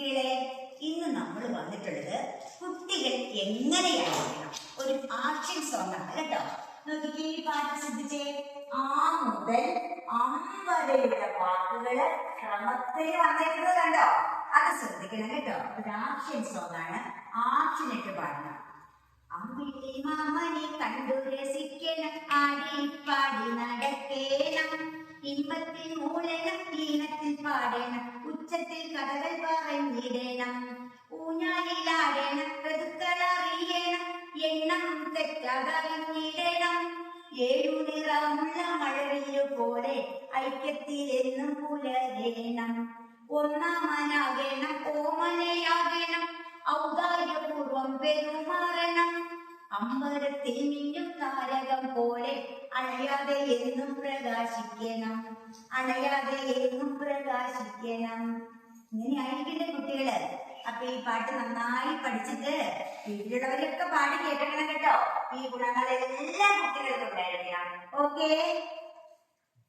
കുട്ടികളെ ഇന്ന് നമ്മൾ വന്നിട്ടുള്ളത് കുട്ടികൾ എങ്ങനെയായിരിക്കണം ഒരു ആക്ഷൻ സോങ് ആണ് കേട്ടോ. നോക്കിക്കേ, ഈ പാട്ട് ശ്രദ്ധിച്ചേ. ആ മുതൽ അം വരെയുള്ള വാക്കുകള് ക്രമത്തിൽ വന്നേക്കുന്നത് കണ്ടോ? അത് ശ്രദ്ധിക്കണം കേട്ടോ. ഒരു ആക്ഷൻ സോങ് ആണ്. ആക്ഷൻ ഇട്ട് പാടണം. അമ്പിളി മാമനെ കണ്ടു രസിക്കണം, ആടി പാടി നടക്കേണം, ഇമ്പത്തിൽ മൂളണം, ഈണത്തിൽ പാടണം, ഉച്ചത്തിൽ കഥകൾ പറഞ്ഞിടണം, ഊഞ്ഞാലിലാടണം, ഋതുക്കളറിയണം, എണ്ണം തെറ്റാതറിഞ്ഞിടണം, ഏഴു നിറമുള്ള മഴവില്ലു പോലെ ഐക്യത്തിൽ എന്നും പുലരേണം, ഒന്നാമനാകണം, ഓമനയാകണം, ഔദാര്യപൂർവം പെരുമാറണം, അമ്പരത്തിൽ മിന്നും താരകം പോലെ അണയാതെ എന്നും പ്രകാശിക്കണം, അണയാതെ എന്നും പ്രകാശിക്കണം. ഇങ്ങനെ ആയിരിക്കട്ടെ കുട്ടികള്. അപ്പൊ ഈ പാട്ട് നന്നായി പഠിച്ചിട്ട് വീട്ടിലുള്ളവരൊക്കെ പാടി കേൾക്കണം കേട്ടോ. ഈ ഗുണങ്ങളെല്ലാം കുട്ടികൾക്ക് ഉണ്ടായിരിക്കണം. ഓക്കേ.